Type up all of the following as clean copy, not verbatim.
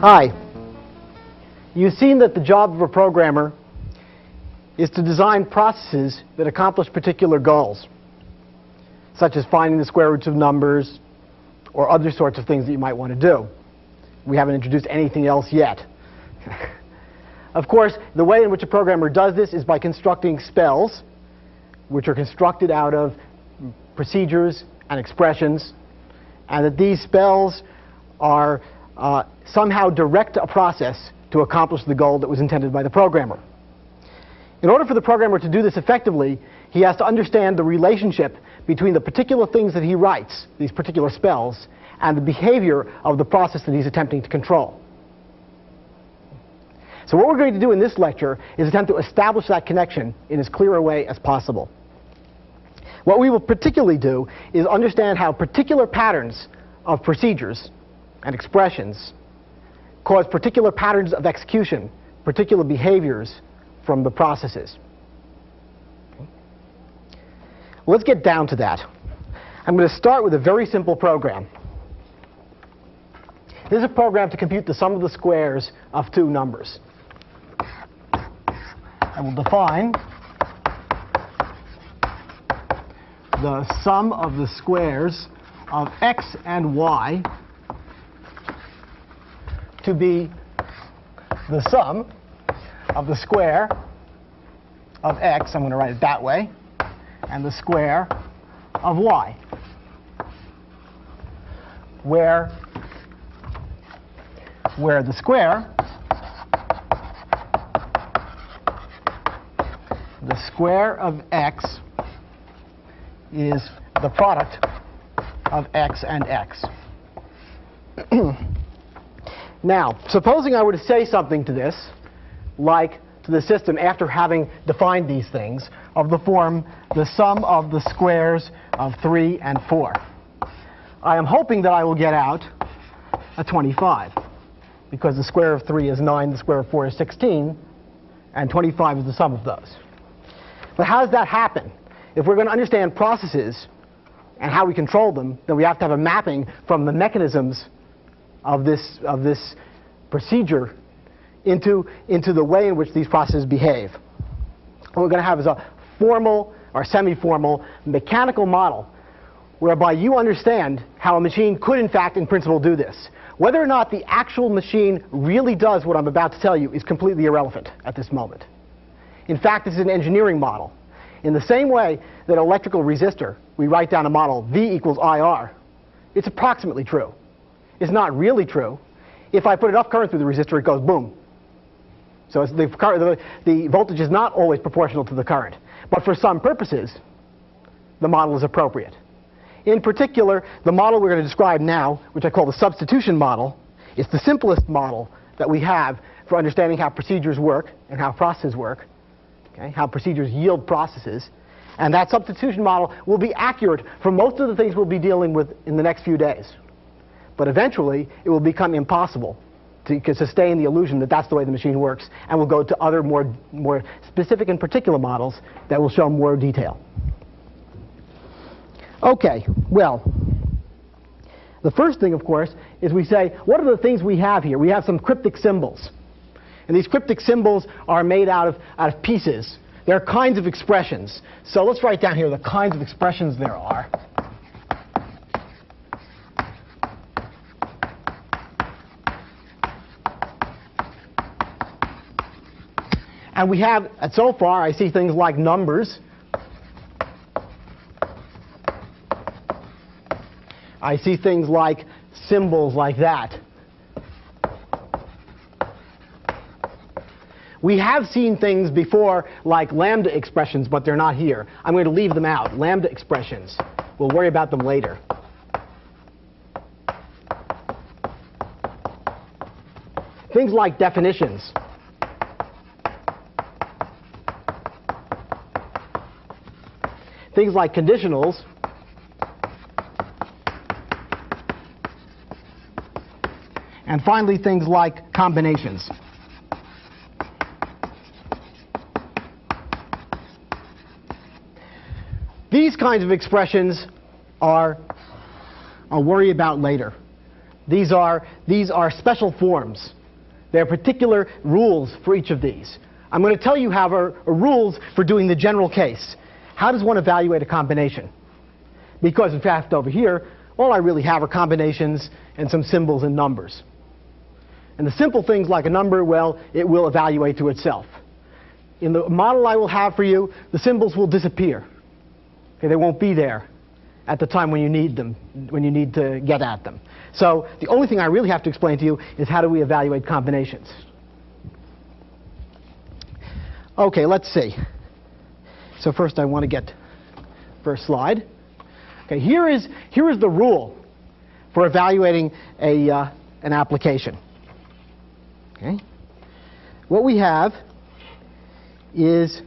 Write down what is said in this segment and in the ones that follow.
Hi. You've seen that the job of a programmer is to design processes that accomplish particular goals, such as finding the square roots of numbers or other sorts of things that you might want to do. We haven't introduced anything else yet. Of course, the way in which a programmer does this is by constructing spells, which are constructed out of procedures and expressions, and that these spells are somehow direct a process to accomplish the goal that was intended by the programmer. In order for the programmer to do this effectively, he has to understand the relationship between the particular things that he writes, these particular spells, and the behavior of the process that he's attempting to control. So what we're going to do in this lecture is attempt to establish that connection in as clear a way as possible. What we will particularly do is understand how particular patterns of procedures and expressions cause particular patterns of execution, particular behaviors from the processes. Let's get down to that. I'm going to start with a very simple program. This is a program to compute the sum of the squares of two numbers. I will define the sum of the squares of x and y to be the sum of the square of x, I'm going to write it that way, and the square of y, where the square of x is the product of x and x. Now, supposing I were to say something to this, like to the system after having defined these things, of the form the sum of the squares of 3 and 4. I am hoping that I will get out a 25, because the square of 3 is 9, the square of 4 is 16, and 25 is the sum of those. But how does that happen? If we're going to understand processes and how we control them, then we have to have a mapping from the mechanisms of this procedure into the way in which these processes behave. What we're going to have is a formal or semi-formal mechanical model whereby you understand how a machine could, in fact, in principle, do this. Whether or not the actual machine really does what I'm about to tell you is completely irrelevant at this moment. In fact, this is an engineering model. In the same way that an electrical resistor, we write down a model V equals IR, it's approximately true. It's not really true. If I put enough current through the resistor, it goes boom. So the voltage is not always proportional to the current. But for some purposes, the model is appropriate. In particular, the model we're going to describe now, which I call the substitution model, is the simplest model that we have for understanding how procedures work and how processes work, okay, how procedures yield processes. And that substitution model will be accurate for most of the things we'll be dealing with in the next few days. But eventually, it will become impossible to sustain the illusion that that's the way the machine works, and we'll go to other more specific and particular models that will show more detail. Okay, well, the first thing, of course, is we say, what are the things we have here? We have some cryptic symbols. And these cryptic symbols are made out of pieces. They're kinds of expressions. So let's write down here the kinds of expressions there are. And we have, so far, I see things like numbers. I see things like symbols like that. We have seen things before like lambda expressions, but they're not here. I'm going to leave them out. Lambda expressions. We'll worry about them later. Things like definitions. Things like conditionals. And finally, things like combinations. These kinds of expressions are I'll worry about later. These are special forms. There are particular rules for each of these. I'm going to tell you how rules for doing the general case. How does one evaluate a combination? Because in fact over here, all I really have are combinations and some symbols and numbers. And the simple things like a number, well, it will evaluate to itself. In the model I will have for you, the symbols will disappear. Okay, they won't be there at the time when you need them, when you need to get at them. So the only thing I really have to explain to you is how do we evaluate combinations. Okay, let's see. So first I want to get first slide. Okay, here is the rule for evaluating an application. Okay. What we have is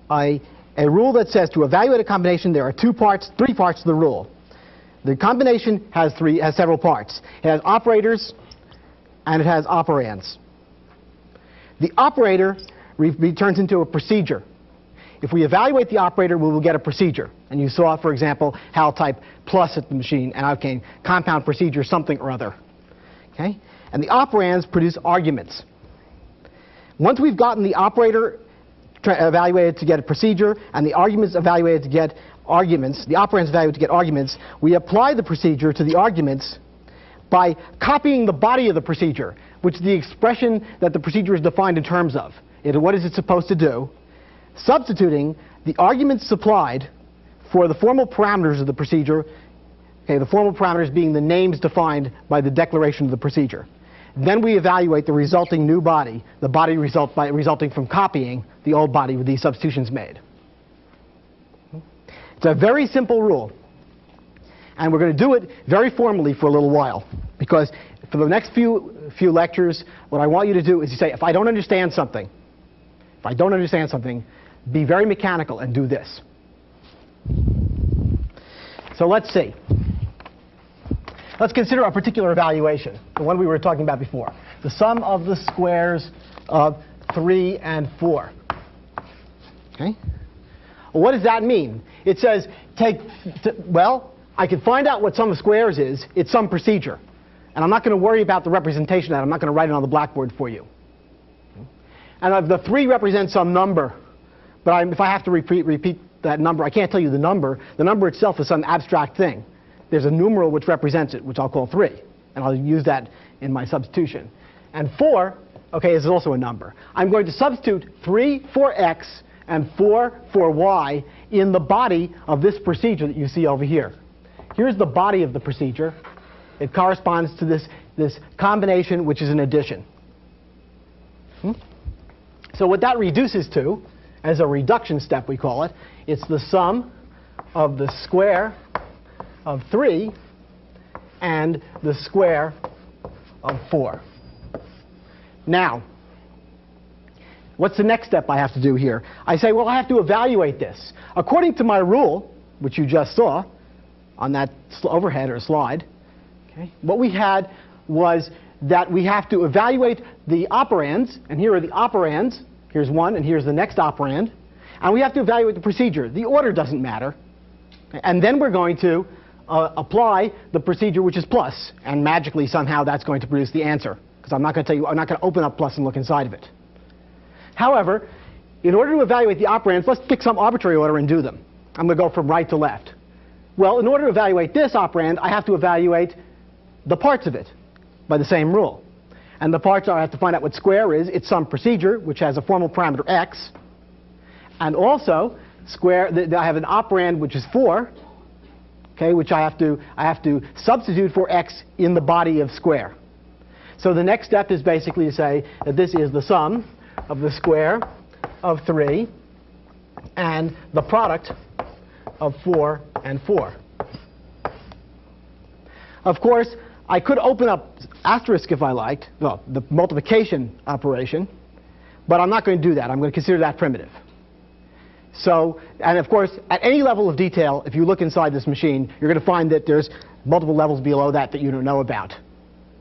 a rule that says to evaluate a combination there are three parts to the rule. The combination has several parts. It has operators and it has operands. The operator turns into a procedure. If we evaluate the operator, we will get a procedure. And you saw, for example, how type plus at the machine, and okay, compound procedure something or other. Okay? And the operands produce arguments. Once we've gotten the operator evaluated to get a procedure and the arguments evaluated to get arguments, the operands evaluated to get arguments, we apply the procedure to the arguments by copying the body of the procedure, which is the expression that the procedure is defined in terms of. What is it supposed to do? Substituting the arguments supplied for the formal parameters of the procedure, okay, the formal parameters being the names defined by the declaration of the procedure. Then we evaluate the resulting new body, the body resulting from copying the old body with these substitutions made. It's a very simple rule. And we're going to do it very formally for a little while. Because for the next few lectures, what I want you to do is you say, if I don't understand something, be very mechanical and do this. So let's see. Let's consider a particular evaluation, the one we were talking about before. The sum of the squares of 3 and 4. Okay? Well, what does that mean? It says, I can find out what sum of squares is. It's some procedure. And I'm not going to worry about the representation of that. I'm not going to write it on the blackboard for you. And if the 3 represents some number, but if I have to repeat that number, I can't tell you the number. The number itself is some abstract thing. There's a numeral which represents it, which I'll call 3. And I'll use that in my substitution. And 4, okay, is also a number. I'm going to substitute 3 for x and 4 for y in the body of this procedure that you see over here. Here's the body of the procedure. It corresponds to this combination, which is an addition. So what that reduces to, as a reduction step we call it, it's the sum of the square of 3 and the square of 4. Now, what's the next step I have to do here? I say, well, I have to evaluate this. According to my rule, which you just saw on that overhead or slide, okay, what we had was that we have to evaluate the operands, and here are the operands. Here's one, and here's the next operand. And we have to evaluate the procedure. The order doesn't matter. And then we're going to apply the procedure which is plus, and magically somehow that's going to produce the answer. Because I'm not going to tell you, I'm not going to open up plus and look inside of it. However, in order to evaluate the operands, let's pick some arbitrary order and do them. I'm going to go from right to left. Well, in order to evaluate this operand, I have to evaluate the parts of it by the same rule. And the parts are, I have to find out what square is. It's some procedure which has a formal parameter x. And also, I have an operand which is 4, okay, which I have to substitute for x in the body of square. So the next step is basically to say that this is the sum of the square of 3 and the product of 4 and 4. Of course, I could open up asterisk if I liked, well, the multiplication operation, but I'm not going to do that. I'm going to consider that primitive. So, and of course, at any level of detail, if you look inside this machine, you're going to find that there's multiple levels below that you don't know about.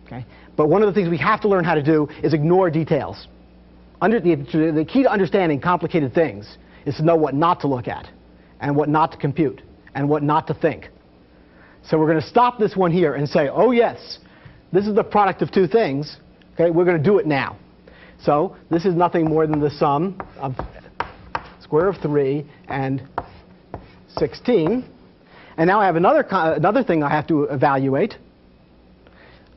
Okay? But one of the things we have to learn how to do is ignore details. The key to understanding complicated things is to know what not to look at. and what not to compute, and what not to think. So we're going to stop this one here and say, oh yes, this is the product of two things. Okay, we're going to do it now. So this is nothing more than the sum of square of 3 and 16. And now I have another thing I have to evaluate.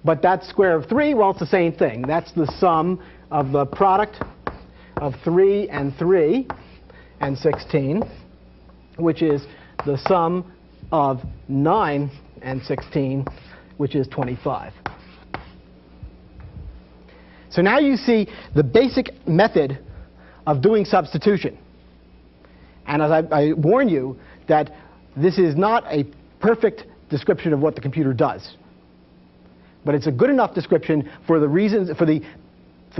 But that's square of 3, well, it's the same thing. That's the sum of the product of 3 and 16, which is the sum of 9 and 16, which is 25. So now you see the basic method of doing substitution. And as I warn you that this is not a perfect description of what the computer does. But it's a good enough description for the reasons, for the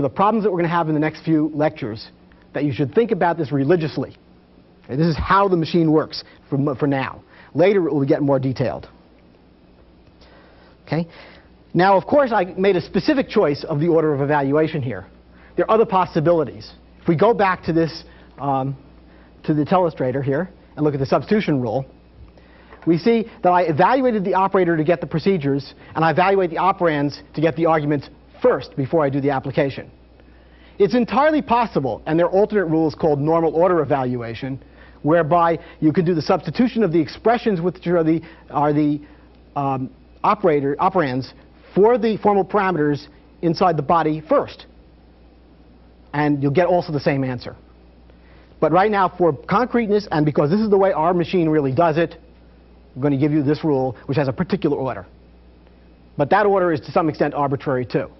problems that we're going to have in the next few lectures, that you should think about this religiously. Okay, this is how the machine works for now. Later it will get more detailed. Okay? Now, of course, I made a specific choice of the order of evaluation here. There are other possibilities. If we go back to this, to the telestrator here, and look at the substitution rule, we see that I evaluated the operator to get the procedures, and I evaluate the operands to get the arguments first before I do the application. It's entirely possible, and there are alternate rules called normal order evaluation, whereby you could do the substitution of the expressions which are the operands for the formal parameters inside the body first. And you'll get also the same answer. But right now, for concreteness, and because this is the way our machine really does it, I'm going to give you this rule, which has a particular order. But that order is to some extent arbitrary too.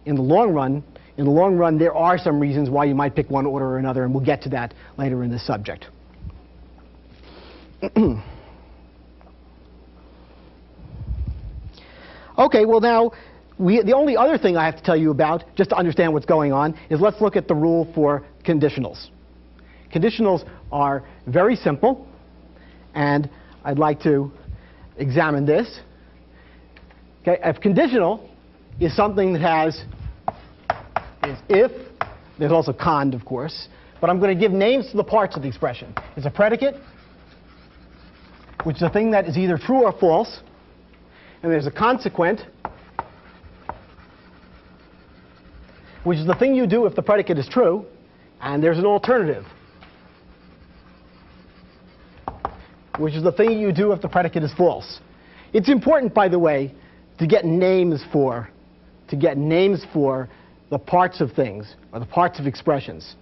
In the long run, there are some reasons why you might pick one order or another, and we'll get to that later in this subject. Okay, well now, the only other thing I have to tell you about, just to understand what's going on, is let's look at the rule for conditionals. Conditionals are very simple, and I'd like to examine this. Okay, if conditional is something that is if, there's also cond, of course, but I'm going to give names to the parts of the expression. It's a predicate, which is a thing that is either true or false, and there's a consequent, which is the thing you do if the predicate is true, and there's an alternative, which is the thing you do if the predicate is false. It's important, by the way, to get names for the parts of things, or the parts of expressions.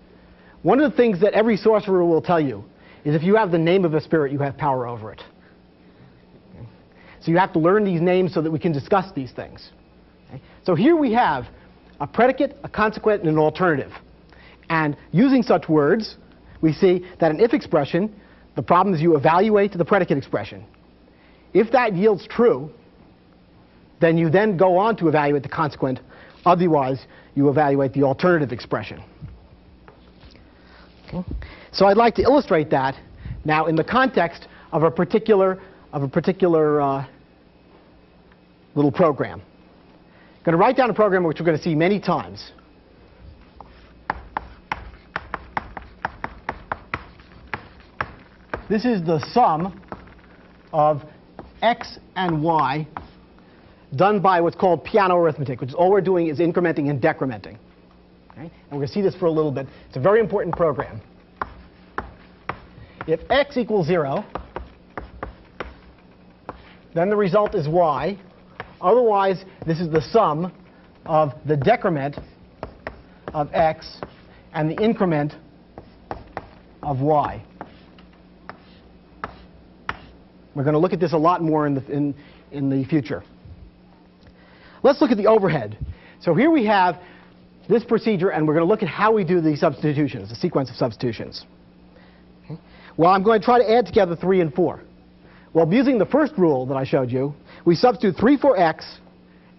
One of the things that every sorcerer will tell you is if you have the name of a spirit, you have power over it. Okay? So you have to learn these names so that we can discuss these things. Okay? So here we have a predicate, a consequent, and an alternative. And using such words, we see that an if expression, the problem is you evaluate the predicate expression. If that yields true, then you then go on to evaluate the consequent. Otherwise, you evaluate the alternative expression. Okay. So I'd like to illustrate that now in the context of a particular little program. I'm going to write down a program which we're going to see many times. This is the sum of x and y done by what's called piano arithmetic, which is all we're doing is incrementing and decrementing. Okay? And we're going to see this for a little bit. It's a very important program. If x equals 0, then the result is y. Otherwise, this is the sum of the decrement of x and the increment of y. We're going to look at this a lot more in the future. Let's look at the overhead. So here we have this procedure, and we're going to look at how we do the substitutions, the sequence of substitutions. Okay. Well, I'm going to try to add together 3 and 4. Well, using the first rule that I showed you, we substitute 3 for x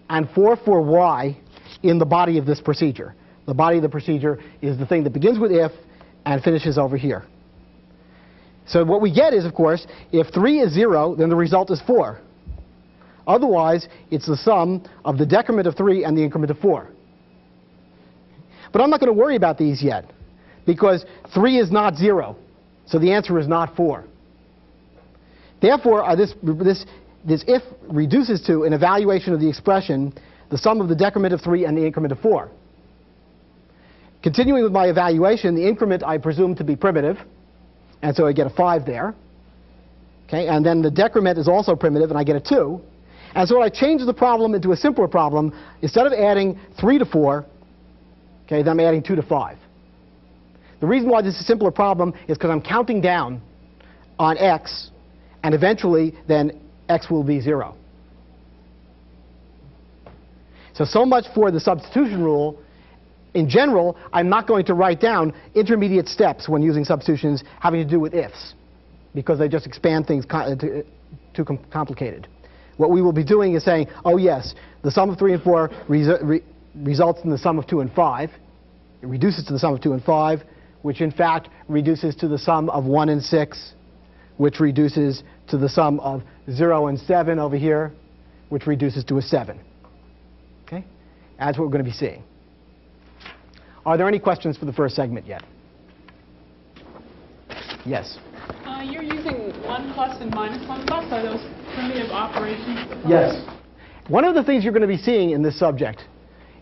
and 4 for y in the body of this procedure. The body of the procedure is the thing that begins with if and finishes over here. So what we get is, of course, if 3 is 0, then the result is 4. Otherwise, it's the sum of the decrement of 3 and the increment of 4. But I'm not going to worry about these yet, because 3 is not 0. So the answer is not 4. Therefore, this if reduces to an evaluation of the expression, the sum of the decrement of 3 and the increment of 4. Continuing with my evaluation, the increment I presume to be primitive, and so I get a 5 there. Okay, and then the decrement is also primitive, and I get a 2. And so when I change the problem into a simpler problem, instead of adding 3 to 4, okay, then I'm adding 2 to 5. The reason why this is a simpler problem is because I'm counting down on x, and eventually then x will be 0. So much for the substitution rule. In general, I'm not going to write down intermediate steps when using substitutions having to do with ifs, because they just expand things too complicated. What we will be doing is saying, oh yes, the sum of 3 and 4 results in the sum of 2 and 5. It reduces to the sum of 2 and 5, which in fact reduces to the sum of 1 and 6, which reduces to the sum of 0 and 7 over here, which reduces to a 7. Okay? That's what we're going to be seeing. Are there any questions for the first segment yet? Yes? You're using 1 plus and minus 1 plus. Are those primitive operations? Yes. One of the things you're going to be seeing in this subject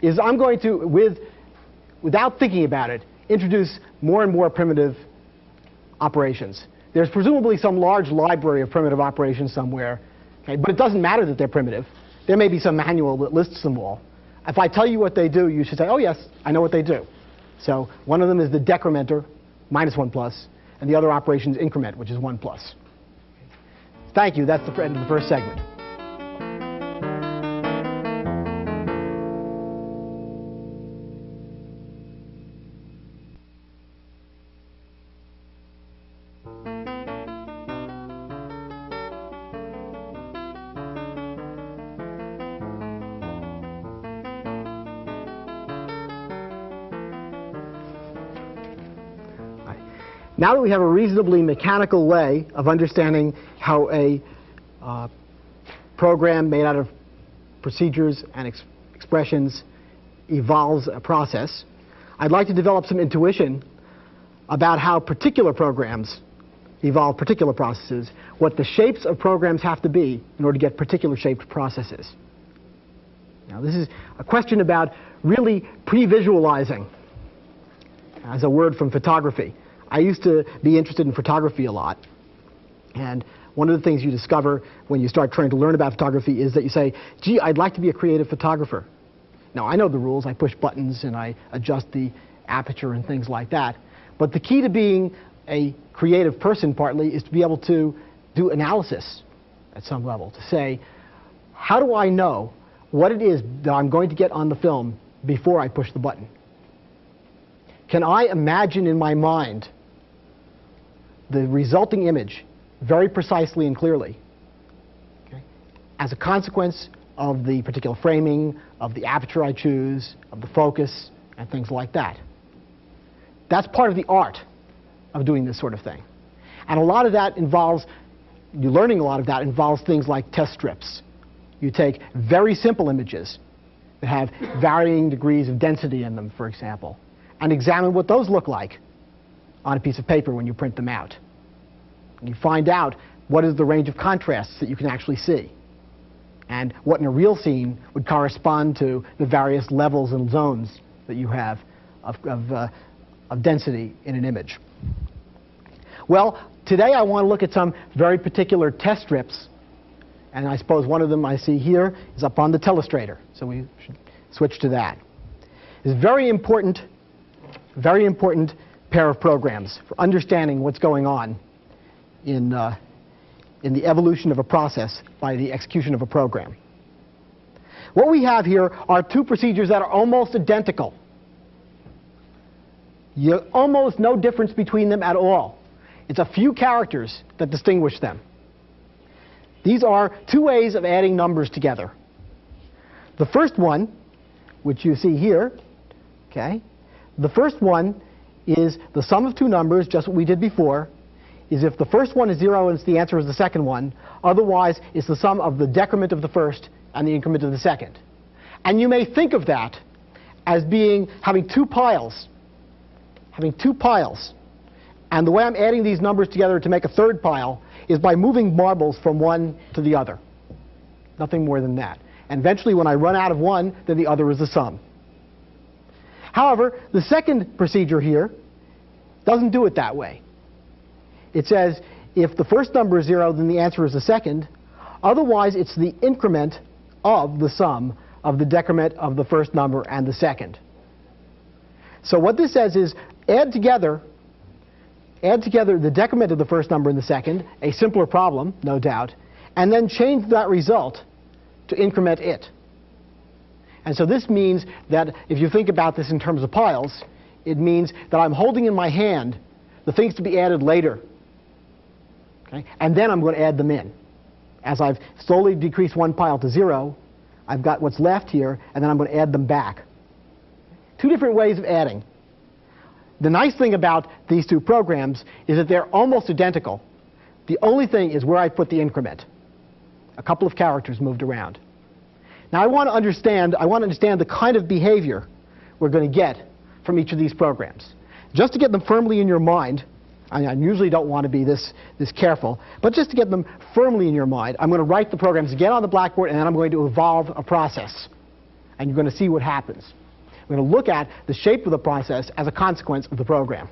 is I'm going to, without thinking about it, introduce more and more primitive operations. There's presumably some large library of primitive operations somewhere, okay, but it doesn't matter that they're primitive. There may be some manual that lists them all. If I tell you what they do, you should say, oh yes, I know what they do. So one of them is the decrementer, minus 1 plus, and the other operation is increment, which is 1 plus. Thank you. That's the end of the first segment. Now that we have a reasonably mechanical way of understanding how a program made out of procedures and expressions evolves a process, I'd like to develop some intuition about how particular programs evolve particular processes, what the shapes of programs have to be in order to get particular shaped processes. Now, this is a question about really pre-visualizing, as a word from photography. I used to be interested in photography a lot, and one of the things you discover when you start trying to learn about photography is that you say, gee, I'd like to be a creative photographer. Now, I know the rules. I push buttons and I adjust the aperture and things like that. But the key to being a creative person, partly, is to be able to do analysis at some level, to say, how do I know what it is that I'm going to get on the film before I push the button? Can I imagine in my mind the resulting image very precisely and clearly, okay, as a consequence of the particular framing, of the aperture I choose, of the focus, and things like that? That's part of the art of doing this sort of thing. And a lot of that involves, learning a lot of that involves things like test strips. You take very simple images that have varying degrees of density in them, for example, and examine what those look like on a piece of paper when you print them out. And you find out what is the range of contrasts that you can actually see, and what in a real scene would correspond to the various levels and zones that you have of density in an image. Well, today I want to look at some very particular test strips, and I suppose one of them I see here is up on the telestrator, so we should switch to that. It's a very important pair of programs for understanding what's going on in the evolution of a process by the execution of a program. What we have here are two procedures that are almost identical. Almost no difference between them at all. It's a few characters that distinguish them. These are two ways of adding numbers together. The first one, which you see here, okay, the first one is the sum of two numbers, just what we did before, is if the first one is 0 and the answer is the second one. Otherwise, it's the sum of the decrement of the first and the increment of the second. And you may think of that as having two piles. And the way I'm adding these numbers together to make a third pile is by moving marbles from one to the other. Nothing more than that. And eventually, when I run out of one, then the other is the sum. However, the second procedure here doesn't do it that way. It says if the first number is 0, then the answer is the second. Otherwise, it's the increment of the sum of the decrement of the first number and the second. So what this says is add together the decrement of the first number and the second, a simpler problem, no doubt, and then change that result to increment it. And so this means that if you think about this in terms of piles, it means that I'm holding in my hand the things to be added later. Okay? And then I'm going to add them in. As I've slowly decreased one pile to 0, I've got what's left here, and then I'm going to add them back. Two different ways of adding. The nice thing about these two programs is that they're almost identical. The only thing is where I put the increment. A couple of characters moved around. Now I want to understand the kind of behavior we're going to get from each of these programs. Just to get them firmly in your mind, I usually don't want to be this careful, but just to get them firmly in your mind, I'm going to write the programs again on the blackboard, and then I'm going to evolve a process. And you're going to see what happens. We're going to look at the shape of the process as a consequence of the program.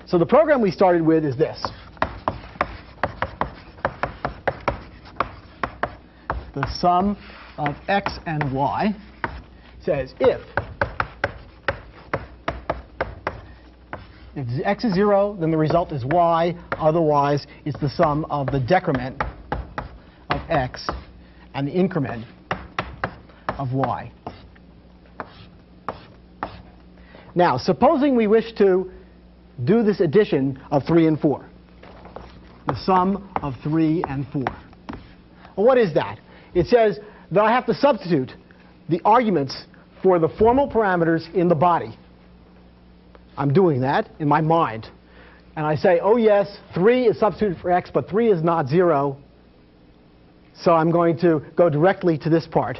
So the program we started with is this. The sum of x and y says if x is 0, then the result is y. Otherwise, it's the sum of the decrement of x and the increment of y. Now, supposing we wish to do this addition of 3 and 4. The sum of 3 and 4. Well, what is that? It says that I have to substitute the arguments for the formal parameters in the body. I'm doing that in my mind. And I say, oh yes, 3 is substituted for x, but 3 is not 0. So I'm going to go directly to this part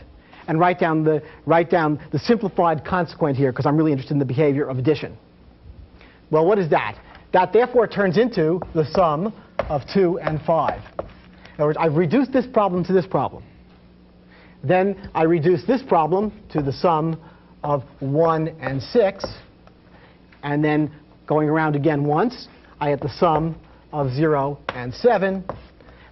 and write down the simplified consequent here, because I'm really interested in the behavior of addition. Well, what is that? That therefore turns into the sum of 2 and 5. In other words, I've reduced this problem to this problem. Then I reduce this problem to the sum of 1 and 6. And then going around again once, I get the sum of 0 and 7.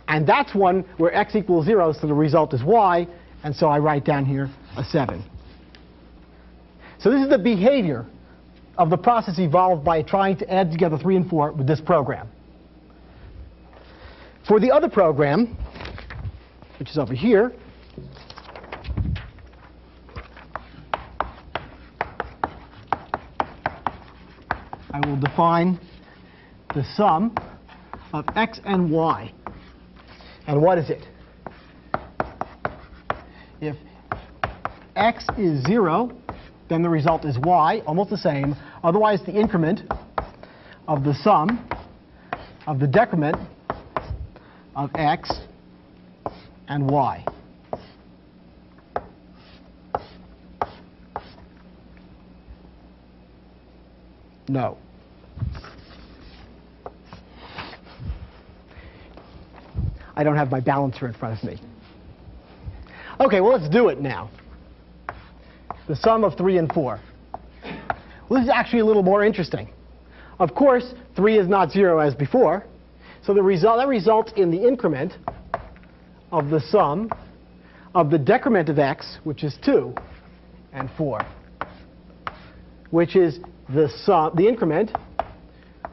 And that's one where x equals 0, so the result is y. And so I write down here a 7. So this is the behavior of the process evolved by trying to add together 3 and 4 with this program. For the other program, which is over here, I will define the sum of x and y. And what is it? If x is 0, then the result is y, almost the same. Otherwise, the increment of the sum of the decrement of x and y. No. I don't have my balancer in front of me. OK, well, let's do it now. The sum of 3 and 4. Well, this is actually a little more interesting. Of course, 3 is not 0 as before. So that results in the increment of the sum of the decrement of x, which is 2 and 4, which is the increment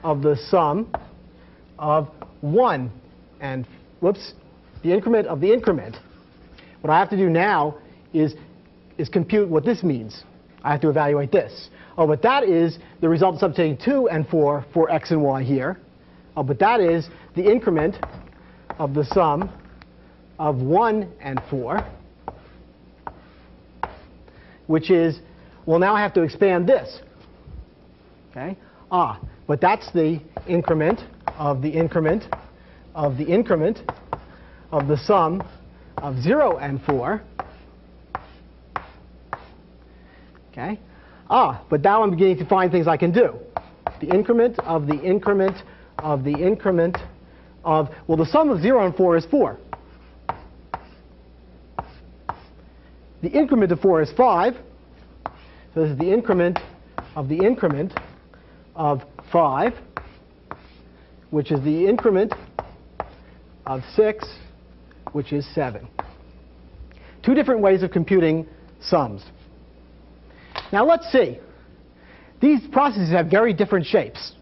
of the sum of 1 and, the increment of the increment. What I have to do now is compute what this means. I have to evaluate this. Oh, but that is the result of substituting 2 and 4 for x and y here. Oh, but that is the increment of the sum of 1 and 4, which is, well, now I have to expand this. Okay? But that's the increment of the increment of the increment of the sum of 0 and 4. Okay? But now I'm beginning to find things I can do. the increment of the increment of the increment of, well, the sum of 0 and 4 is 4. The increment of 4 is 5. So this is the increment of 5, which is the increment of 6, which is 7. Two different ways of computing sums. Now let's see. These processes have very different shapes.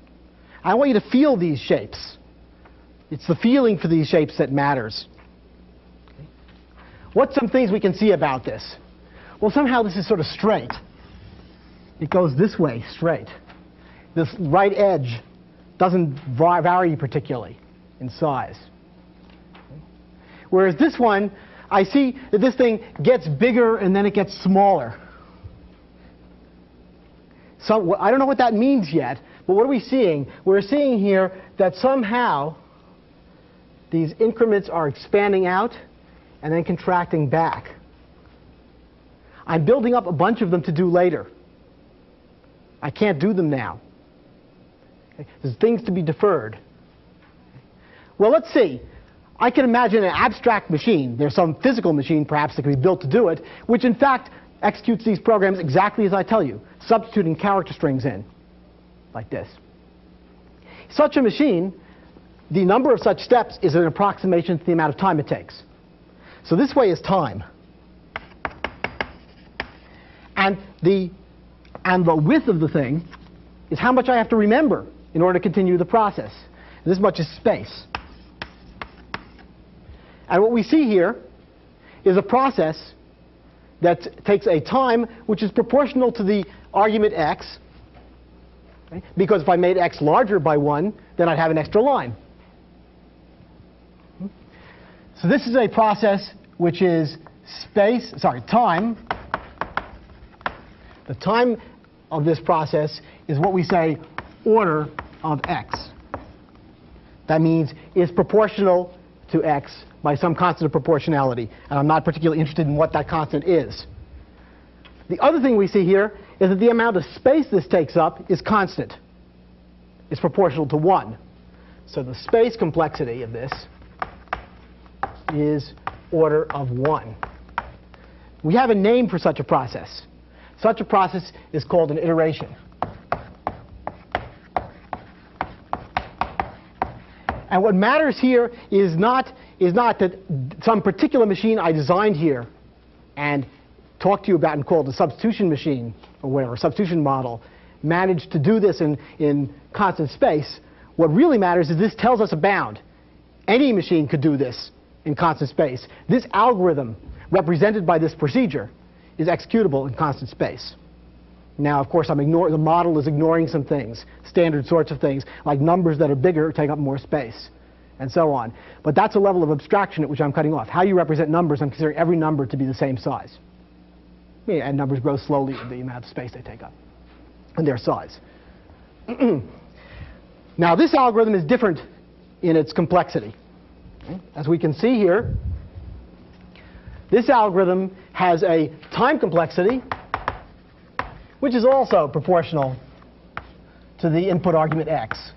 I want you to feel these shapes. It's the feeling for these shapes that matters. Okay. What's some things we can see about this? Well, somehow this is sort of straight. It goes this way, straight. This right edge doesn't vary particularly in size. Okay. Whereas this one, I see that this thing gets bigger and then it gets smaller. So I don't know what that means yet, but what are we seeing? We're seeing here that somehow these increments are expanding out and then contracting back. I'm building up a bunch of them to do later. I can't do them now. Okay. There's things to be deferred. Well, let's see. I can imagine an abstract machine. There's some physical machine, perhaps, that can be built to do it, which in fact executes these programs exactly as I tell you, substituting character strings in, like this. Such a machine, the number of such steps is an approximation to the amount of time it takes. So this way is time. And the width of the thing is how much I have to remember in order to continue the process. This much is space. And what we see here is a process that takes a time which is proportional to the argument x, okay? Because if I made x larger by 1, then I'd have an extra line. So this is a process which is time. The time of this process is what we say order of x. That means it's proportional to x by some constant of proportionality. And I'm not particularly interested in what that constant is. The other thing we see here is that the amount of space this takes up is constant. It's proportional to 1. So the space complexity of this is order of 1. We have a name for such a process. Such a process is called an iteration. And what matters here is not that some particular machine I designed here and talked to you about and called a substitution machine or whatever, substitution model, managed to do this in constant space. What really matters is this tells us a bound. Any machine could do this in constant space. This algorithm, represented by this procedure, is executable in constant space. Now, of course, the model is ignoring some things, standard sorts of things, like numbers that are bigger take up more space, and so on. But that's a level of abstraction at which I'm cutting off. How you represent numbers, I'm considering every number to be the same size. Yeah, and numbers grow slowly with the amount of space they take up and their size. Now, this algorithm is different in its complexity. As we can see here, this algorithm has a time complexity which is also proportional to the input argument x.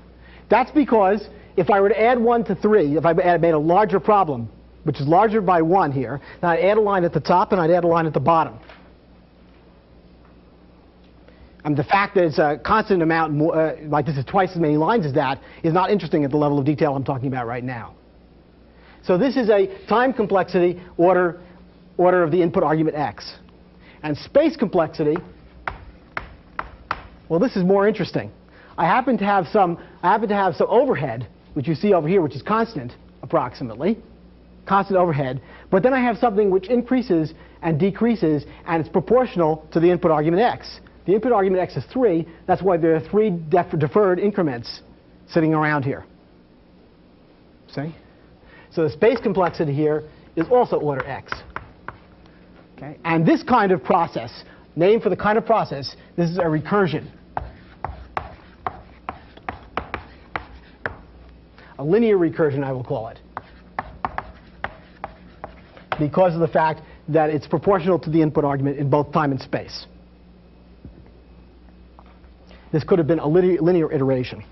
That's because if I were to add 1 to 3, if I made a larger problem, which is larger by 1 here, then I'd add a line at the top and I'd add a line at the bottom. And the fact that it's a constant amount, like this is twice as many lines as that, is not interesting at the level of detail I'm talking about right now. So this is a time complexity order of the input argument x. And space complexity, well, this is more interesting. I happen to have some overhead, which you see over here, which is constant, approximately, constant overhead. But then I have something which increases and decreases, and it's proportional to the input argument x. The input argument x is 3. That's why there are 3 deferred increments sitting around here. See? So the space complexity here is also order x. Okay? And this kind of process, name for the kind of process, this is a recursion. A linear recursion, I will call it, because of the fact that it's proportional to the input argument in both time and space. this could have been a linear iteration.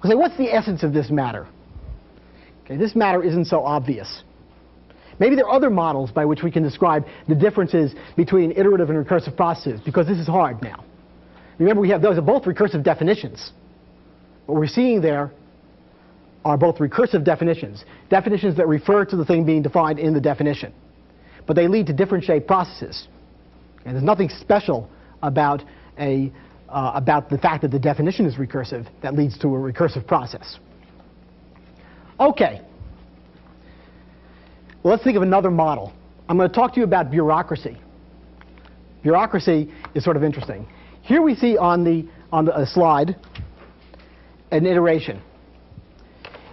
We'll say, what's the essence of this matter? Okay, this matter isn't so obvious. Maybe there are other models by which we can describe the differences between iterative and recursive processes, because this is hard now. Remember, those are both recursive definitions. What we're seeing there are both recursive definitions, definitions that refer to the thing being defined in the definition. But they lead to different shaped processes. And there's nothing special about the fact that the definition is recursive that leads to a recursive process. Okay. Well, let's think of another model. I'm going to talk to you about bureaucracy. Bureaucracy is sort of interesting. Here we see on the slide an iteration.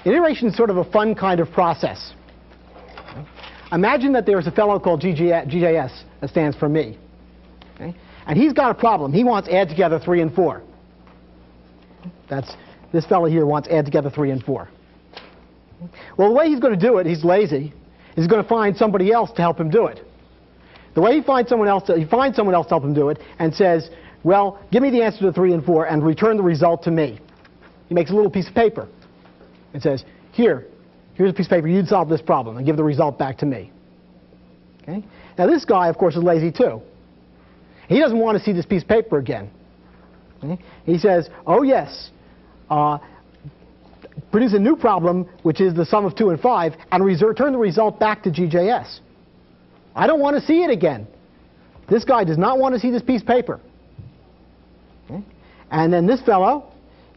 An iteration is sort of a fun kind of process. Imagine that there's a fellow called GJS, that stands for me. Okay? And he's got a problem. He wants add together 3 and 4. This fellow here wants add together 3 and 4. Well, the way he's going to do it, he's lazy, he's going to find somebody else to help him do it. The way he finds someone else to help him do it and says, well, give me the answer to 3 and 4 and return the result to me. He makes a little piece of paper and says, here's a piece of paper, you'd solve this problem, and give the result back to me. Okay? Now this guy, of course, is lazy too. He doesn't want to see this piece of paper again. Okay? He says, oh yes, produce a new problem, which is the sum of 2 and 5, and return the result back to GJS. I don't want to see it again. This guy does not want to see this piece of paper. Okay? And then this fellow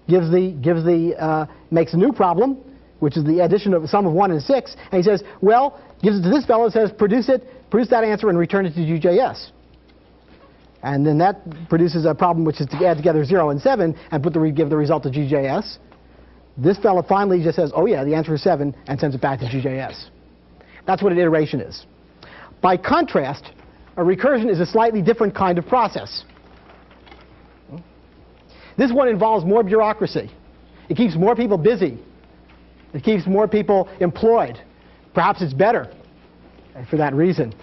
makes a new problem, which is the addition of a sum of 1 and 6, and he says, well, gives it to this fellow, says, produce that answer and return it to GJS. And then that produces a problem which is to add together 0 and 7 and give the result to GJS. This fellow finally just says, oh yeah, the answer is 7, and sends it back to GJS. That's what an iteration is. By contrast, a recursion is a slightly different kind of process. This one involves more bureaucracy. It keeps more people busy. It keeps more people employed. Perhaps it's better for that reason.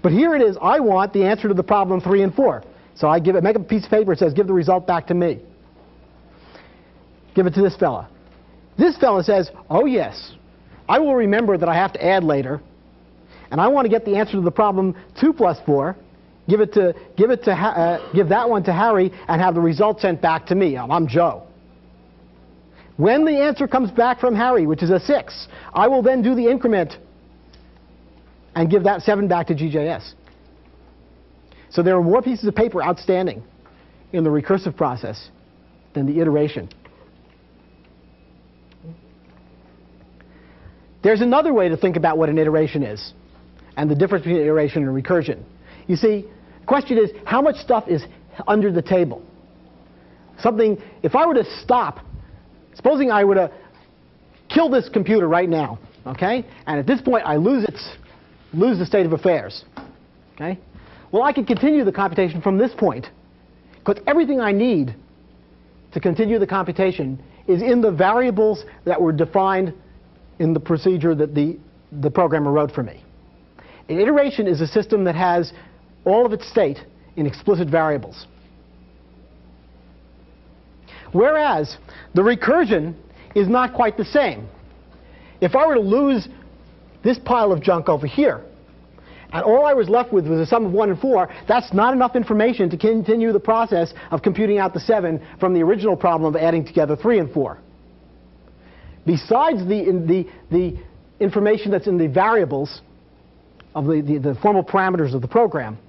But here it is, I want the answer to the problem 3 and 4. So I make a piece of paper that says, give the result back to me. Give it to this fella. This fella says, oh yes, I will remember that I have to add later, and I want to get the answer to the problem 2 plus 4, give that one to Harry, and have the result sent back to me. I'm Joe. When the answer comes back from Harry, which is a 6, I will then do the increment and give that 7 back to GJS. So there are more pieces of paper outstanding in the recursive process than the iteration. There's another way to think about what an iteration is and the difference between iteration and recursion. You see, the question is, how much stuff is under the table? If I were to stop, supposing I were to kill this computer right now, okay? And at this point I lose the state of affairs, okay? Well, I could continue the computation from this point, because everything I need to continue the computation is in the variables that were defined in the procedure that the programmer wrote for me. An iteration is a system that has all of its state in explicit variables. Whereas the recursion is not quite the same. If I were to lose this pile of junk over here, and all I was left with was a sum of 1 and 4, that's not enough information to continue the process of computing out the 7 from the original problem of adding together 3 and 4. Besides the information that's in the variables of the formal parameters of the program,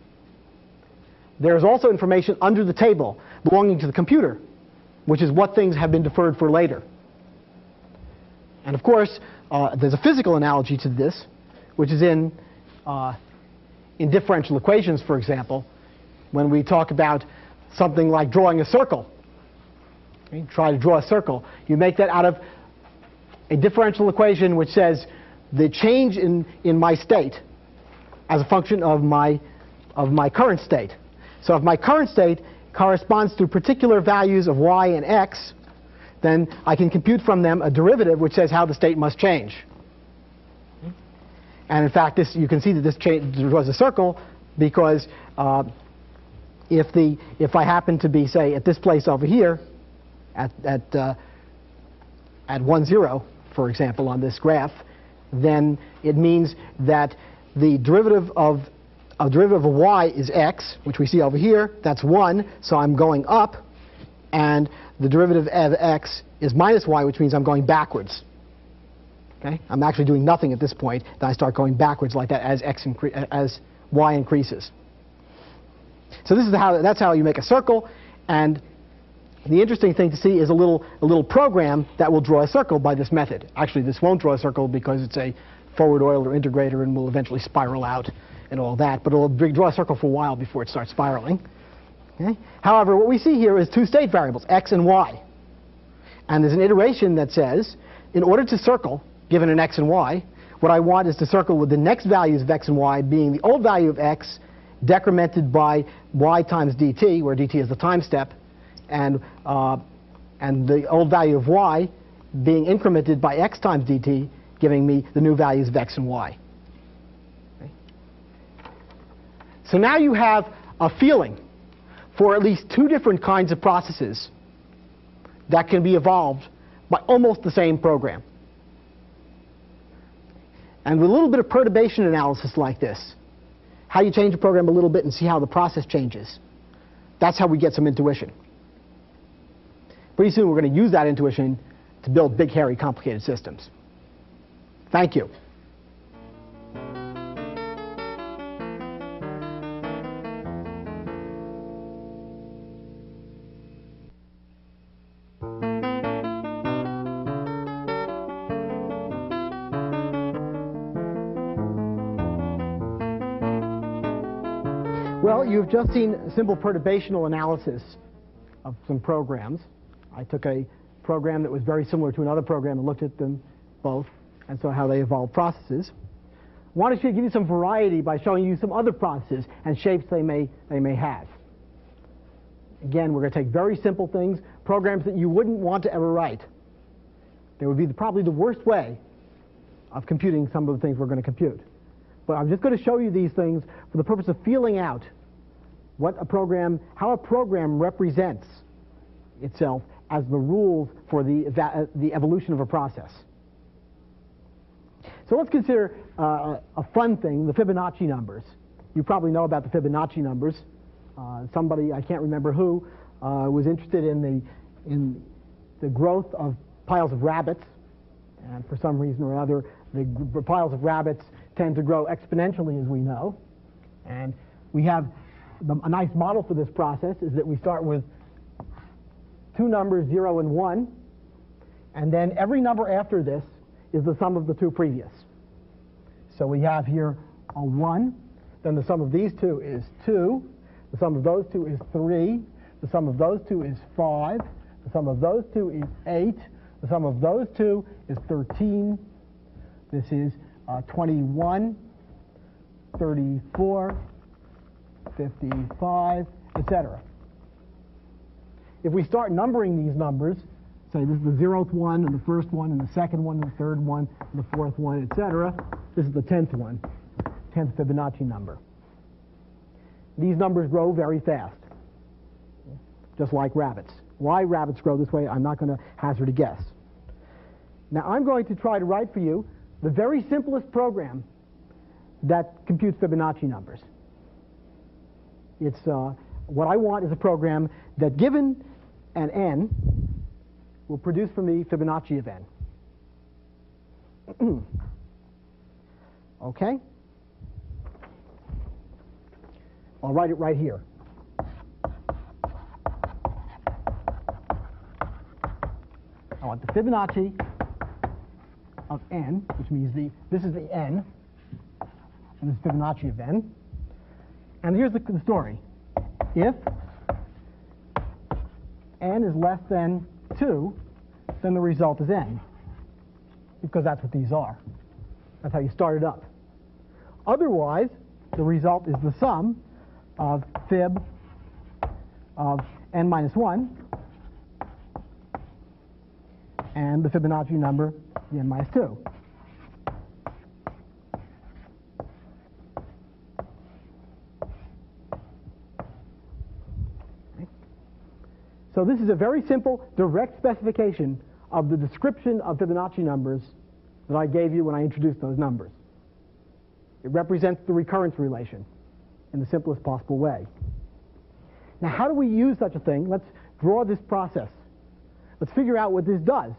there is also information under the table belonging to the computer, which is what things have been deferred for later. And of course, there's a physical analogy to this, which is in differential equations, for example, when we talk about something like drawing a circle. Okay? Try to draw a circle. You make that out of a differential equation which says the change in my state as a function of my current state. So if my current state corresponds to particular values of y and x, then I can compute from them a derivative which says how the state must change. And in fact, you can see that this draws a circle because if I happen to be, say, at this place over here, at 1, 0, for example, on this graph, then it means that the derivative of y is x, which we see over here. That's 1, so I'm going up. And the derivative of x is minus y, which means I'm going backwards. Okay? I'm actually doing nothing at this point. Then I start going backwards like that as y increases. So that's how you make a circle. And the interesting thing to see is a little program that will draw a circle by this method. Actually, this won't draw a circle because it's a forward Euler integrator and will eventually spiral out and all that. But it will draw a circle for a while before it starts spiraling. Okay? However, what we see here is two state variables, x and y. And there's an iteration that says, in order to circle, given an x and y, what I want is to circle with the next values of x and y being the old value of x decremented by y times dt, where dt is the time step, and the old value of y being incremented by x times dt, giving me the new values of x and y. Okay. So now you have a feeling for at least two different kinds of processes that can be evolved by almost the same program. And with a little bit of perturbation analysis like this, how you change a program a little bit and see how the process changes, that's how we get some intuition. Pretty soon we're going to use that intuition to build big, hairy, complicated systems. Thank you. Well, you've just seen simple perturbational analysis of some programs. I took a program that was very similar to another program and looked at them both and saw how they evolve processes. I wanted to give you some variety by showing you some other processes and shapes they may have. Again, we're going to take very simple things, programs that you wouldn't want to ever write. They would be probably the worst way of computing some of the things we're going to compute. But I'm just going to show you these things for the purpose of feeling out how a program represents itself as the rules for the evolution of a process. So let's consider a fun thing, the Fibonacci numbers. You probably know about the Fibonacci numbers. Somebody, I can't remember who, was interested in the growth of piles of rabbits. And for some reason or other, the piles of rabbits tend to grow exponentially, as we know. And we have a nice model for this process is that we start with two numbers, 0 and 1, and then every number after this is the sum of the two previous. So we have here a 1, then the sum of these two is 2, the sum of those two is 3, the sum of those two is 5, the sum of those two is 8, the sum of those two is 13, this is 21, 34, 55, etc. If we start numbering these numbers, say this is the 0th one, and the 1st one, and the 2nd one, and the 3rd one, and the 4th one, etc. This is the 10th one, 10th Fibonacci number. These numbers grow very fast, just like rabbits. Why rabbits grow this way, I'm not going to hazard a guess. Now I'm going to try to write for you the very simplest program that computes Fibonacci numbers. It's what I want is a program that, given an n, will produce for me Fibonacci of n. Okay? I'll write it right here. I want the Fibonacci of n, which means this is the n, and this is Fibonacci of n. And here's the story. If n is less than 2, then the result is n, because that's what these are. That's how you start it up. Otherwise, the result is the sum of fib of n minus 1 and the Fibonacci number, the n minus 2. So this is a very simple, direct specification of the description of Fibonacci numbers that I gave you when I introduced those numbers. It represents the recurrence relation in the simplest possible way. Now, how do we use such a thing? Let's draw this process. Let's figure out what this does.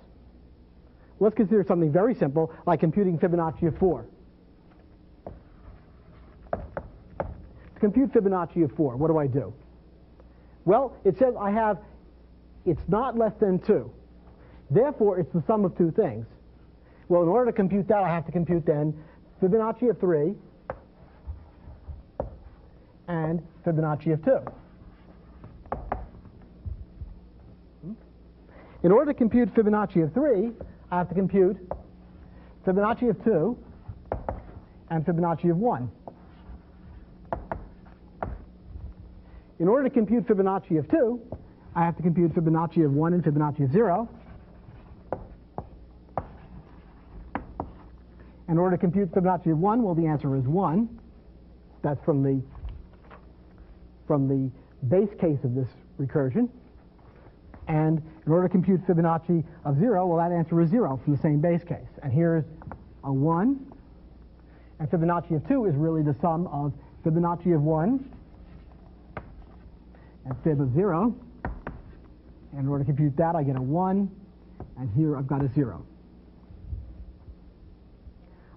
Let's consider something very simple, like computing Fibonacci of 4. To compute Fibonacci of 4, what do I do? Well, it says it's not less than 2. Therefore, it's the sum of two things. Well, in order to compute that, I have to compute then Fibonacci of 3 and Fibonacci of 2. In order to compute Fibonacci of 3, I have to compute Fibonacci of 2 and Fibonacci of 1. In order to compute Fibonacci of 2, I have to compute Fibonacci of 1 and Fibonacci of 0. In order to compute Fibonacci of 1, well, the answer is 1. That's from the base case of this recursion. And in order to compute Fibonacci of 0, well, that answer is 0 from the same base case. And here's a 1. And Fibonacci of 2 is really the sum of Fibonacci of 1 and Fib of 0. And in order to compute that, I get a 1. And here I've got a 0.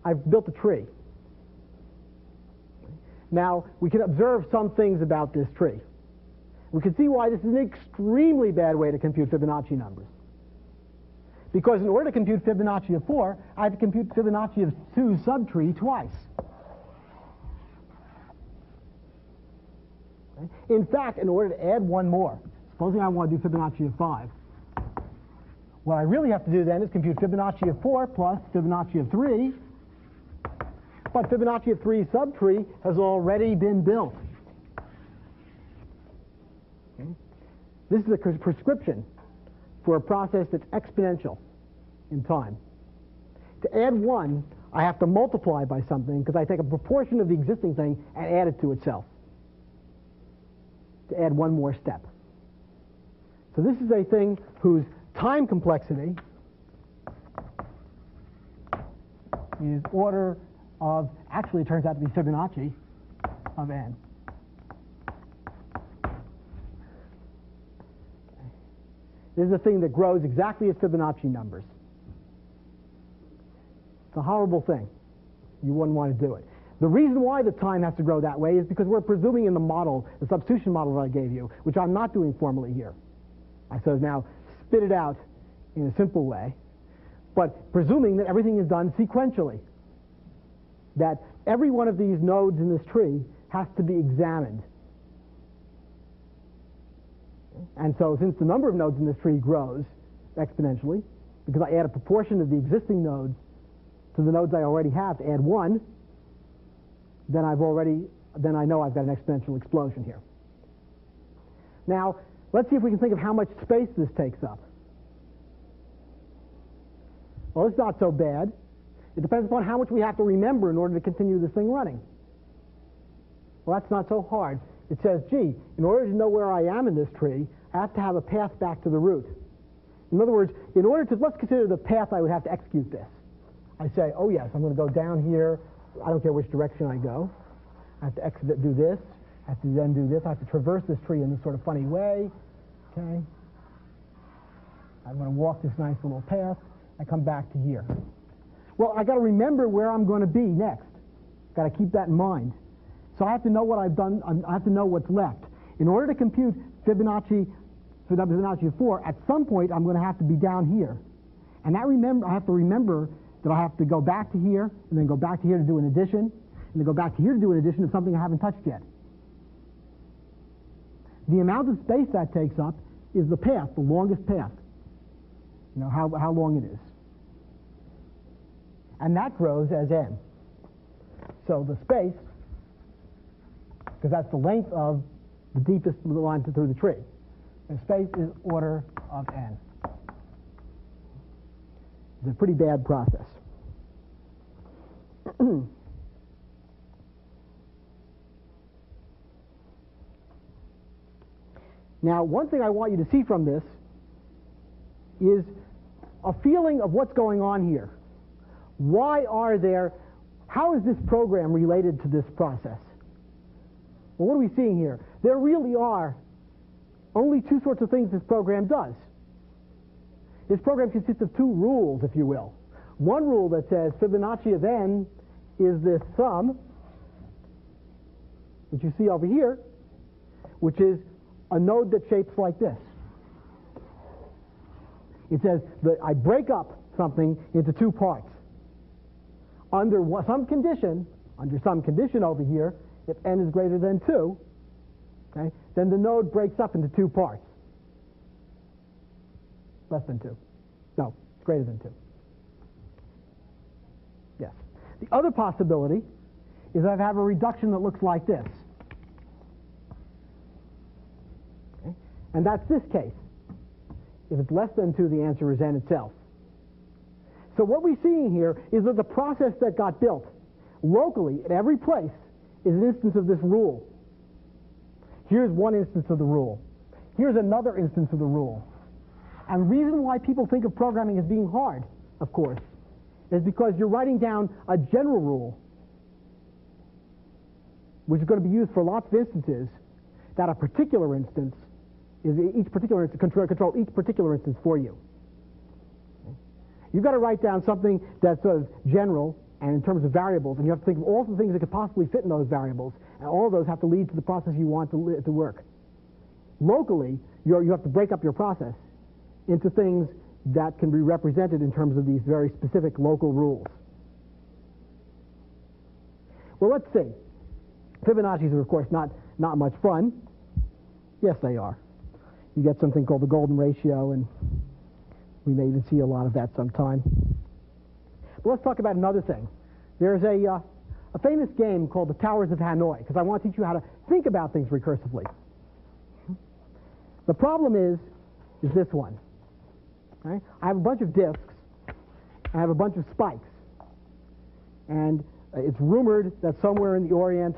I've built a tree. Now, we can observe some things about this tree. We can see why this is an extremely bad way to compute Fibonacci numbers. Because in order to compute Fibonacci of 4, I have to compute Fibonacci of 2 subtree twice. Okay? In fact, in order to add one more, supposing I want to do Fibonacci of 5, what I really have to do then is compute Fibonacci of 4 plus Fibonacci of 3. But Fibonacci of 3 subtree has already been built. Okay? This is a prescription for a process that's exponential in time. To add 1, I have to multiply by something because I take a proportion of the existing thing and add it to itself to add one more step. So this is a thing whose time complexity is order of, actually it turns out to be Fibonacci of n. This is a thing that grows exactly as Fibonacci numbers. It's a horrible thing. You wouldn't want to do it. The reason why the time has to grow that way is because we're presuming in the model, the substitution model that I gave you, which I'm not doing formally here. I said now spit it out in a simple way, but presuming that everything is done sequentially, that every one of these nodes in this tree has to be examined. And so since the number of nodes in this tree grows exponentially, because I add a proportion of the existing nodes to the nodes I already have to add 1, then I know I've got an exponential explosion here. Now, let's see if we can think of how much space this takes up. Well, it's not so bad. It depends upon how much we have to remember in order to continue this thing running. Well, that's not so hard. It says, gee, in order to know where I am in this tree, I have to have a path back to the root. In other words, in order to, let's consider the path I would have to execute this. I say, oh yes, I'm going to go down here. I don't care which direction I go. I have to exit, do this. I have to then do this. I have to traverse this tree in this sort of funny way. Okay. I'm going to walk this nice little path. I come back to here. Well, I got to remember where I'm going to be next. Got to keep that in mind. So I have to know what I've done. I have to know what's left. In order to compute Fibonacci of 4, at some point I'm going to have to be down here. And I have to remember that I have to go back to here, and then go back to here to do an addition, and then go back to here to do an addition of something I haven't touched yet. The amount of space that takes up is the path, the longest path. You know, how long it is. And that grows as n. So the space, because that's the length of the deepest line through the tree, the space is order of n. It's a pretty bad process. Now, one thing I want you to see from this is a feeling of what's going on here. How is this program related to this process? Well, what are we seeing here? There really are only two sorts of things this program does. This program consists of two rules, if you will. One rule that says Fibonacci of n is this sum, which you see over here, which is a node that shapes like this. It says that I break up something into two parts. Under some condition over here, if n is greater than 2, okay, then the node breaks up into two parts. Less than 2. No, it's greater than 2. Yes. The other possibility is I have a reduction that looks like this. Okay? And that's this case. If it's less than 2, the answer is n itself. So what we're seeing here is that the process that got built locally at every place is an instance of this rule. Here's one instance of the rule. Here's another instance of the rule. And the reason why people think of programming as being hard, of course, is because you're writing down a general rule, which is going to be used for lots of instances, that a particular instance is each particular instance control each particular instance for you. You've got to write down something that's sort of general and in terms of variables, and you have to think of all the things that could possibly fit in those variables, and all of those have to lead to the process you want to work. Locally, you have to break up your process into things that can be represented in terms of these very specific local rules. Well, let's see. Fibonacci's are, of course, not much fun. Yes, they are. You get something called the golden ratio, and we may even see a lot of that sometime. But let's talk about another thing. There's a famous game called the Towers of Hanoi, because I want to teach you how to think about things recursively. The problem is this one. Okay? I have a bunch of disks. I have a bunch of spikes. And it's rumored that somewhere in the Orient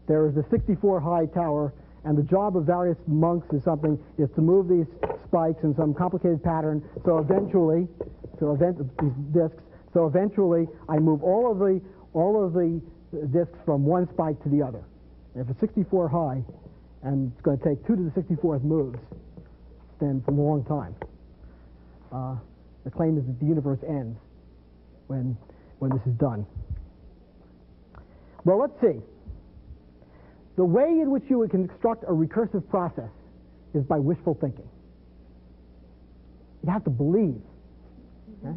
there is a 64-high tower, and the job of various monks is to move these spikes in some complicated pattern. So eventually I move all of the disks from one spike to the other. If it's 64 high, and it's going to take 2 to the 64th moves, then for a long time. The claim is that the universe ends when this is done. Well, let's see. The way in which you would construct a recursive process is by wishful thinking. You have to believe. Okay?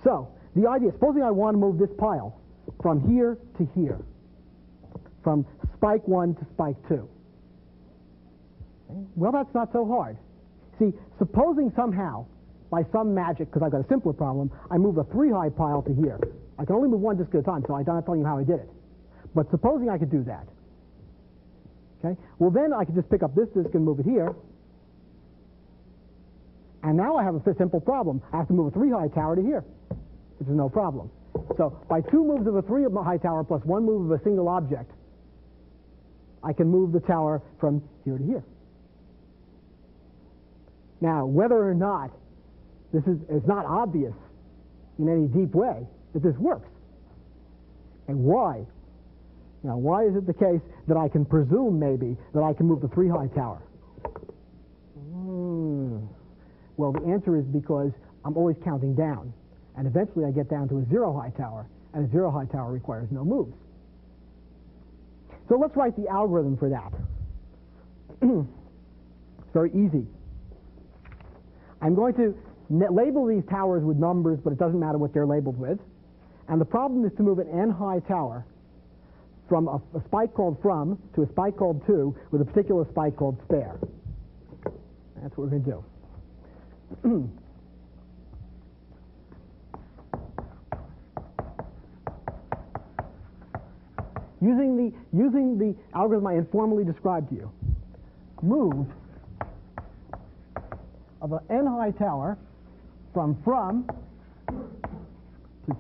So, the idea, supposing I want to move this pile from here to here, from spike 1 to spike 2. Okay? Well, that's not so hard. See, supposing somehow, by some magic, because I've got a simpler problem, I move a 3-high pile to here. I can only move one disk at a time, so I'm not telling you how I did it. But supposing I could do that. Okay? Well, then I could just pick up this disk and move it here. And now I have a simple problem. I have to move a 3-high tower to here, which is no problem. So by 2 moves of a 3-high tower plus 1 move of a single object, I can move the tower from here to here. Now, whether or not it's not obvious in any deep way that this works. And why? Now, why is it the case that I can presume, maybe, that I can move the 3-high tower? Well, the answer is because I'm always counting down. And eventually I get down to a 0-high tower, and a 0-high tower requires no moves. So let's write the algorithm for that. It's very easy. I'm going to label these towers with numbers, but it doesn't matter what they're labeled with. And the problem is to move an n-high tower from a spike called from to a spike called to with a particular spike called spare. That's what we're going to do. Using the algorithm I informally described to you, move of an n-high tower from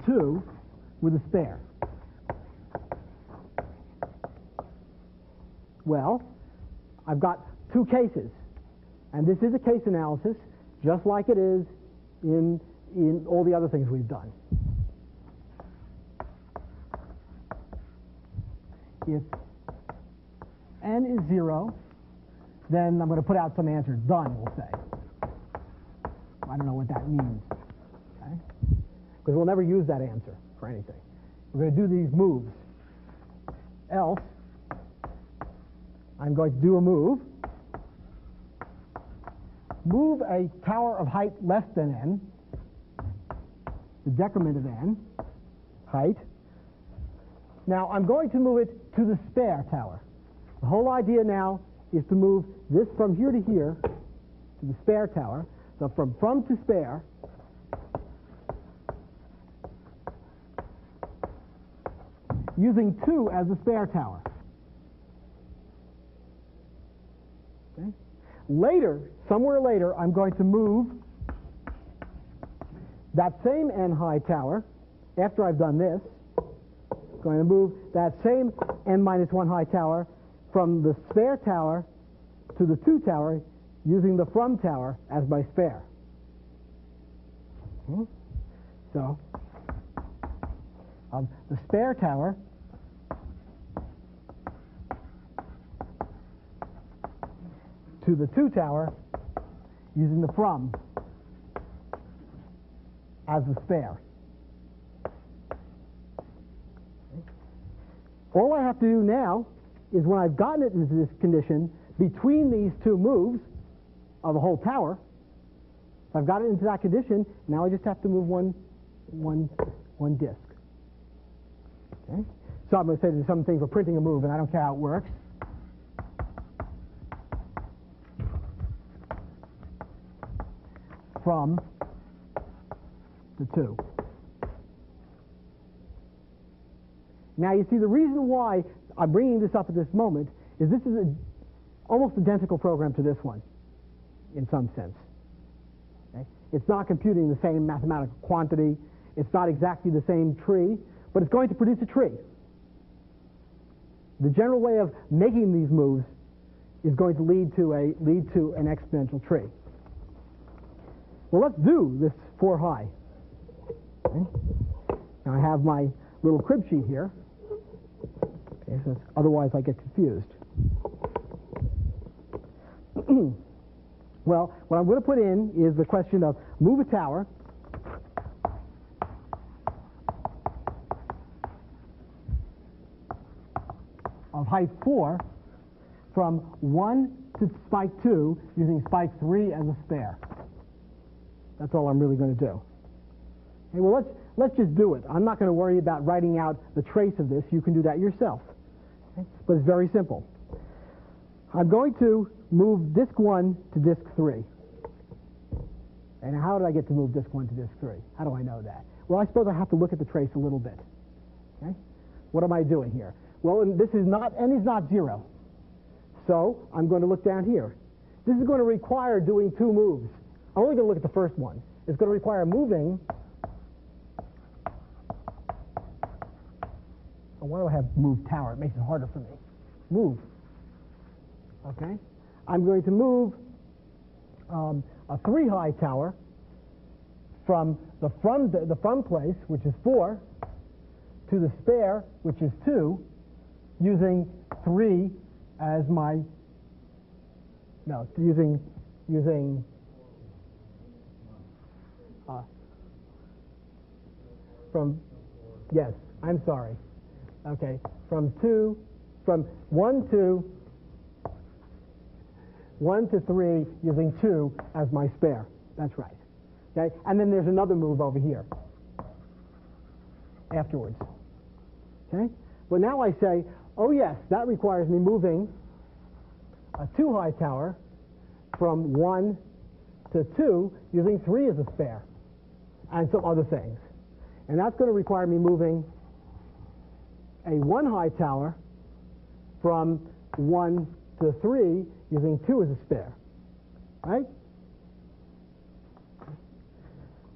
to with a spare. Well, I've got two cases. And this is a case analysis, just like it is in all the other things we've done. If n is 0, then I'm going to put out some answers. Done, we'll say. I don't know what that means. Okay? Because we'll never use that answer for anything. We're going to do these moves. Else, I'm going to do a move. Move a tower of height less than n, the decrement of n, height. Now, I'm going to move it to the spare tower. The whole idea now is to move this from here to here, to the spare tower. So from to spare, using 2 as the spare tower. Okay? Later, somewhere later, I'm going to move that same n high tower, after I've done this, going to move that same n minus 1 high tower from the spare tower to the 2 tower using the from tower as my spare. So, the spare tower to the 2 tower using the from as the spare. All I have to do now is, when I've gotten it into this condition between these 2 moves of the whole tower, if I've got it into that condition, now I just have to move one disk. Okay? So I'm going to say there's something for printing a move, and I don't care how it works. From the 2. Now, you see, the reason why I'm bringing this up at this moment is this is almost identical program to this one, in some sense. Okay? It's not computing the same mathematical quantity. It's not exactly the same tree, but it's going to produce a tree. The general way of making these moves is going to lead to an exponential tree. Well, let's do this 4 high. Okay? Now I have my little crib sheet here. Okay, so otherwise I get confused. Well, what I'm going to put in is the question of move a tower of height 4 from 1 to spike 2 using spike 3 as a spare. That's all I'm really going to do. Okay, well, let's just do it. I'm not going to worry about writing out the trace of this. You can do that yourself. Okay? But it's very simple. I'm going to move disk 1 to disk 3. And how did I get to move disk 1 to disk 3? How do I know that? Well, I suppose I have to look at the trace a little bit. Okay? What am I doing here? Well, this is not, n is not 0. So I'm going to look down here. This is going to require doing 2 moves. I'm only going to look at the first one. It's going to require moving. Oh, why do I have move tower? It makes it harder for me. Move. Okay? I'm going to move a 3 high tower from the from place, which is 4, to the spare, which is 2, using 3 as my, no, using from, yes, I'm sorry. Okay, from 1 to 3 using 2 as my spare. That's right. Okay, and then there's another move over here afterwards. Okay, well now I say, oh yes, that requires me moving a 2 high tower from 1 to 2 using 3 as a spare and some other things. And that's going to require me moving a 1 high tower from 1 to 3 using 2 as a spare. Right?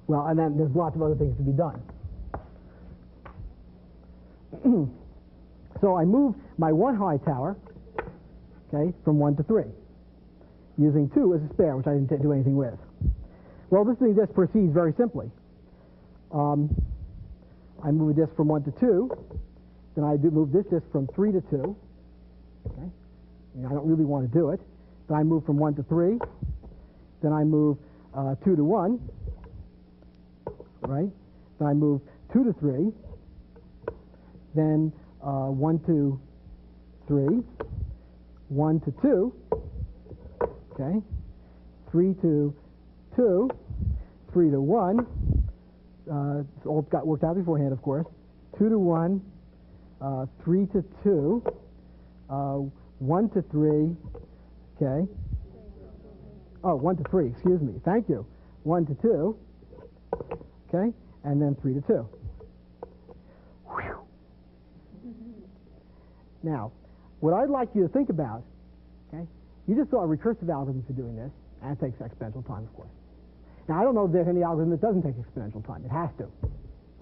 Well, and then there's lots of other things to be done. So I move my 1 high tower, okay, from 1 to 3, using 2 as a spare, which I didn't do anything with. Well, this thing just proceeds very simply. I move a disk from 1 to 2, then I move this disk from 3 to 2. Okay? I don't really want to do it. Then I move from 1 to 3. Then I move 2 to 1. Right? Then I move 2 to 3. Then 1 to 3. 1 to 2. Okay? 3 to 2. 3 to 1. It's all got worked out beforehand, of course. 2 to 1. 3 to 2. 1 to 3. Okay. Oh, 1 to 3, excuse me. Thank you. 1 to 2. Okay. And then 3 to 2. Whew. Now, what I'd like you to think about, okay, you just saw a recursive algorithm for doing this, and it takes exponential time, of course. Now, I don't know if there's any algorithm that doesn't take exponential time. It has to.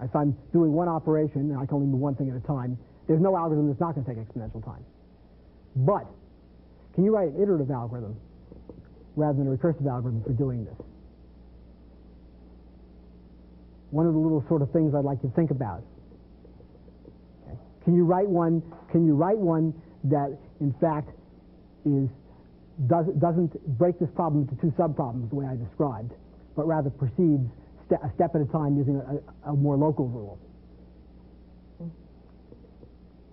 If I'm doing one operation and I can only move one thing at a time, there's no algorithm that's not going to take exponential time. But can you write an iterative algorithm rather than a recursive algorithm for doing this? One of the little sort of things I'd like you to think about. Okay. Can you write one that, in fact, doesn't break this problem into 2 subproblems the way I described, but rather proceeds a step at a time using a more local rule?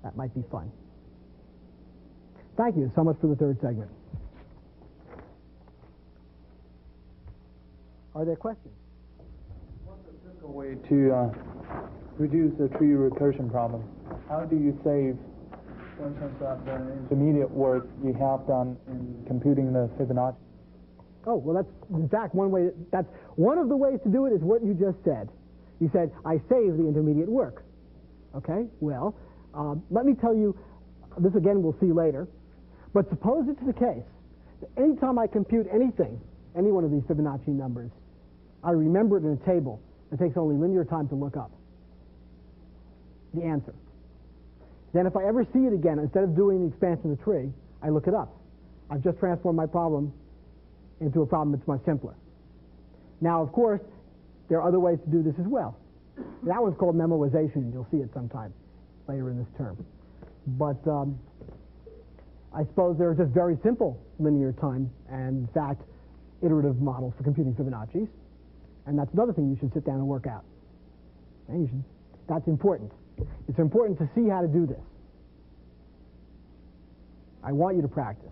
That might be fun. Thank you so much for the third segment. Are there questions? What's a typical way to reduce the tree recursion problem? How do you save, for instance, the intermediate work you have done in computing the Fibonacci? Oh, well, that's in fact one way. That's one of the ways to do it is what you just said. You said, I save the intermediate work. Okay, well, let me tell you, this again we'll see later, but suppose it's the case that anytime I compute anything, any one of these Fibonacci numbers, I remember it in a table. It takes only linear time to look up the answer. Then if I ever see it again, instead of doing the expansion of the tree, I look it up. I've just transformed my problem into a problem that's much simpler. Now, of course, there are other ways to do this as well. That one's called memoization, and you'll see it sometime later in this term. But I suppose there are just very simple linear time and, in fact, iterative models for computing Fibonacci's. And that's another thing you should sit down and work out. And that's important. It's important to see how to do this. I want you to practice.